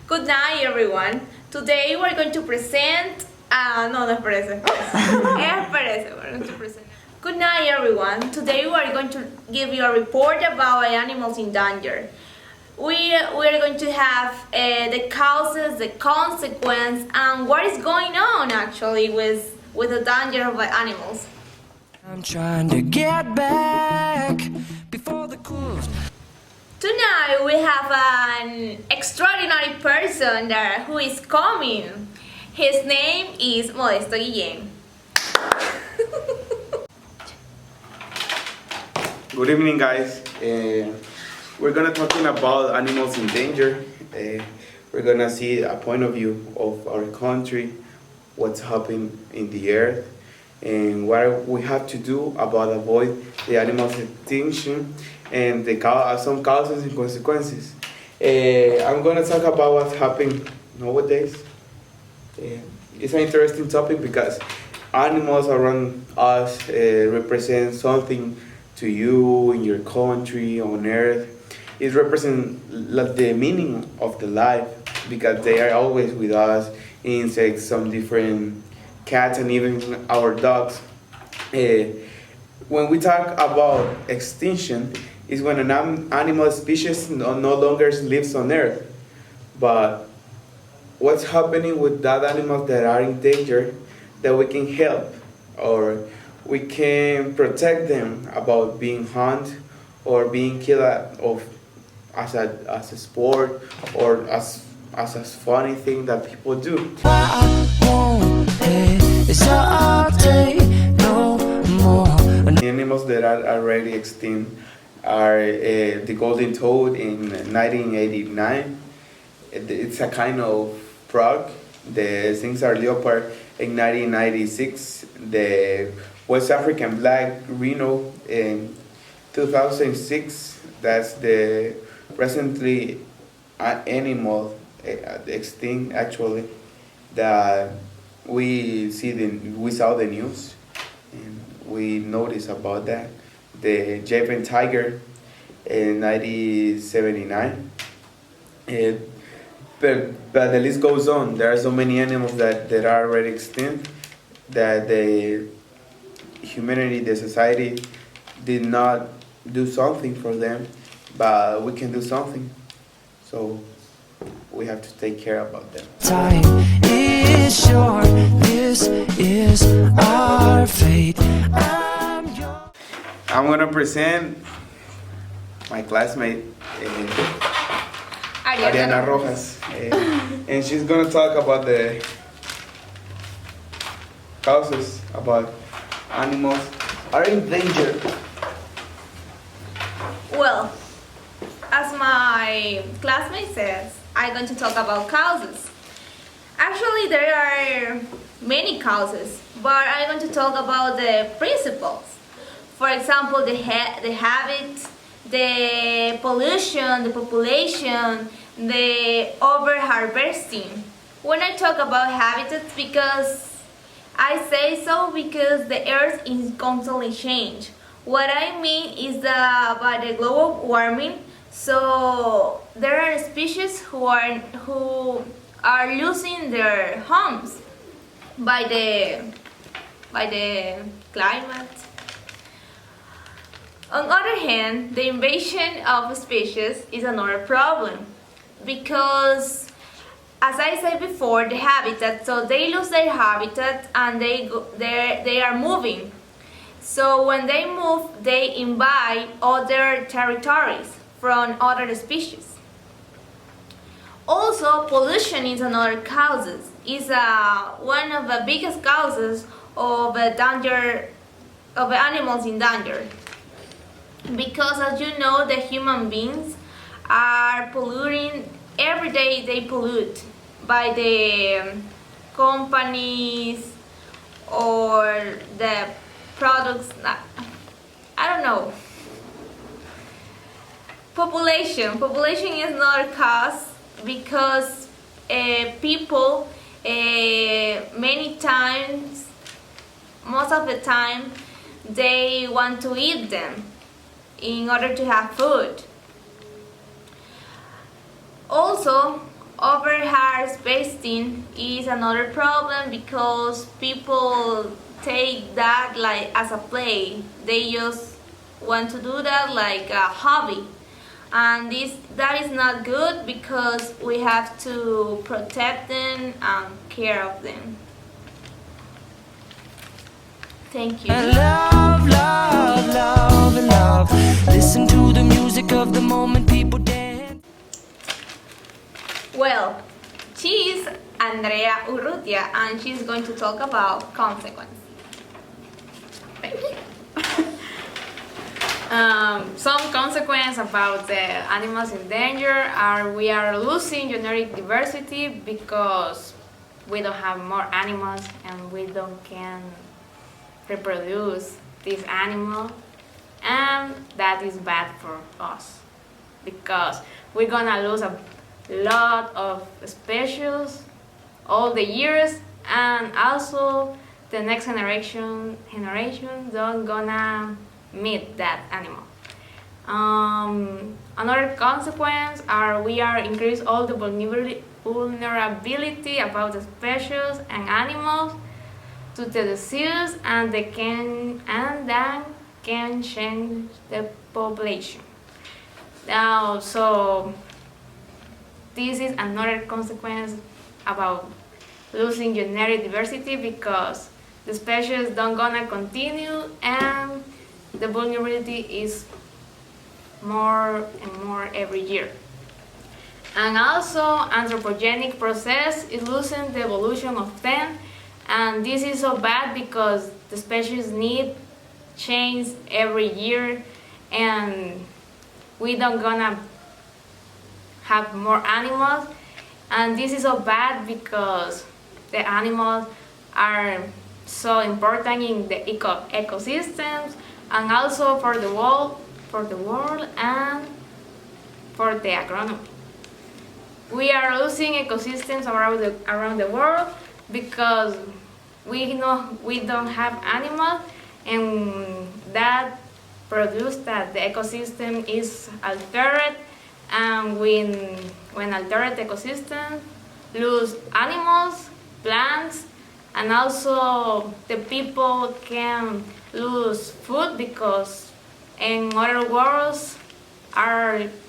Good night, everyone. Today we're going to present. No, no parece. Parece. We're going to present. Good night, everyone. Today we are going to give you a report about animals in danger. We are going to have the causes, the consequence, and what is going on actually with the danger of animals. I'm trying to get back before the close. Tonight we have an extraordinary person there who is coming. His name is Modesto Guillen. Good evening, guys. We're gonna talking about animals in danger. We're gonna see a point of view of our country, what's happening in the earth, and what we have to do about avoid the animals extinction and some causes and consequences. I'm gonna talk about what's happening nowadays. It's an interesting topic because animals around us represent something to you in your country on earth. It represents the meaning of the life because they are always with us. Insects, some different cats, and even our dogs. When we talk about extinction, is when an animal species no longer lives on earth. But what's happening with that animals that are in danger that we can help or we can protect them about being hunted or being killed as a sport or as a funny thing that people do. What I want is all day, no more. The animals that are already extinct are the golden toad in 1989. It's a kind of frog. The Singsar leopard in 1996. The West African black rhino in 2006. That's the recently animal extinct actually that we saw the news and we noticed about that. The Japan tiger in 1979. But the list goes on. There are so many animals that are already extinct that the humanity, the society did not do something for them, but we can do something. So we have to take care about them. Time is short, this is our fate. I'm gonna present my classmate, Ariana Rojas, and she's gonna talk about the causes about animals are in danger. Well, as my classmate says, I'm going to talk about causes. Actually, there are many causes, but I'm going to talk about the principles. For example, the habit, the pollution, the population, the over-harvesting. When I talk about habitats, because I say so because the earth is constantly changing. What I mean is that by the global warming, so there are species who are losing their homes by the climate. On the other hand, the invasion of species is another problem because, as I said before, the habitat. So they lose their habitat and they are moving. So when they move, they invade other territories from other species. Also, pollution is another cause. Is one of the biggest causes of danger of animals in danger. Because, as you know, the human beings are polluting every day. They pollute by the companies or the products. I don't know. Population is another cause because people many times, most of the time, they want to eat them in order to have food. Also, Overharvesting is another problem because people take that like as a play. They just want to do that like a hobby. And that is not good because we have to protect them and care of them. Thank you. Love, love, love, love. Listen to the music of the moment, people dance. Well, she is Andrea Urrutia and she's going to talk about consequence. Some consequences about the animals in danger are we are losing genetic diversity because we don't have more animals and we don't can reproduce this animal, and that is bad for us because we're gonna lose a lot of species all the years, and also the next generation don't gonna meet that animal. Another consequence are we are increase all the vulnerability about the species and animals to the disease, and then can change the population. Now, so this is another consequence about losing genetic diversity because the species don't gonna continue and the vulnerability is more and more every year. And also anthropogenic process is losing the evolution of them, and this is so bad because the species need change every year and we don't gonna have more animals, and this is so bad because the animals are so important in the ecosystems and also for the world and for the agronomy. We are losing ecosystems around the world because we don't have animals, and that produce that the ecosystem is altered, and when altered ecosystem lose animals, plants, and also the people can lose food because in other worlds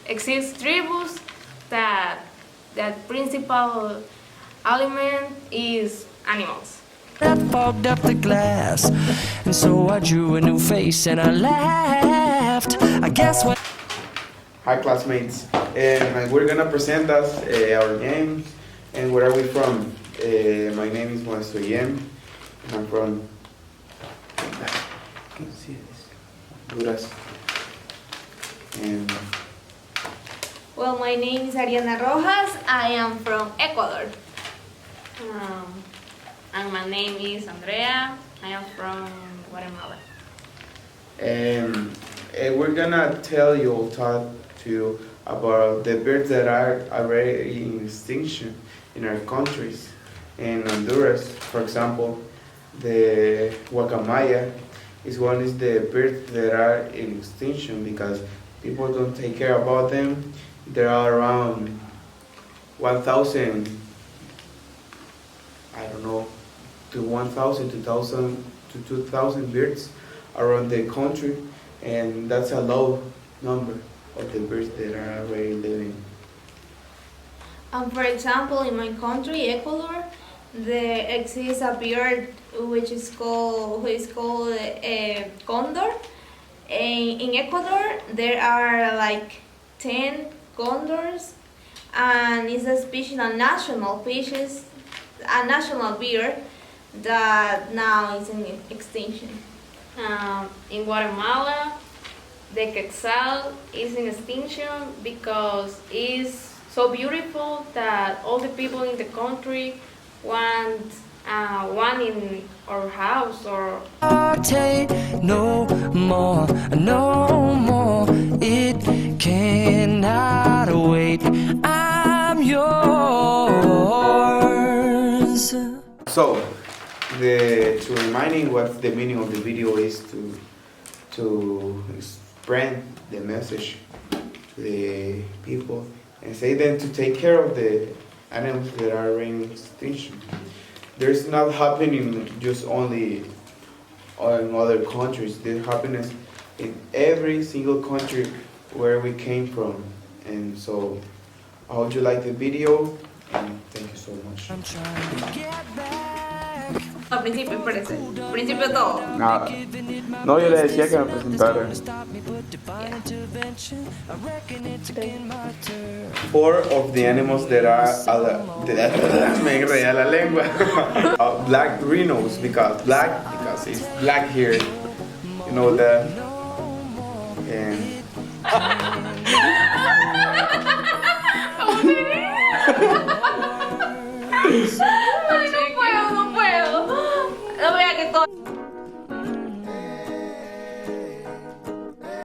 exist tribes that principal element is animals. I fogged up the glass, and so I drew a new face and I laughed. I guess what. Hi classmates, and we're gonna present us our games and where are we from. My name is Modesto Guillen, and I'm from Honduras. And Well, my name is Ariana Rojas. I am from Ecuador. And my name is Andrea. I am from Guatemala. we're gonna talk to you about the birds that are already in extinction in our countries. In Honduras, for example, the guacamaya is the birds that are in extinction because people don't take care about them. There are around 1,000, I don't know, to 1,000, 2,000 to 2,000 birds around the country, and that's a low number of the birds that are already living. For example, in my country, Ecuador, there exists a bird which is called condor. In Ecuador, there are like 10 condors, and it's a national bird that now is in extinction. In Guatemala, the quetzal is in extinction because it's so beautiful that all the people in the country want one in our house or. Take no more, no more. It cannot wait. I'm yours. So, to reminding what the meaning of the video is to spread the message to the people and say them to take care of the animals that are reigning extinction. There's not happening just only in other countries. This happens in every single country where we came from. And so I hope you like the video and thank you so much. I'm trying to get back. Al principio, espérese. Principio todo. Nada. No, yo le decía que me presentara. Stop me, but divine intervention. I reckon it's again my turn. 4 of the animals that are me enredé la lengua. Black rhinos because it's black here. You know that. And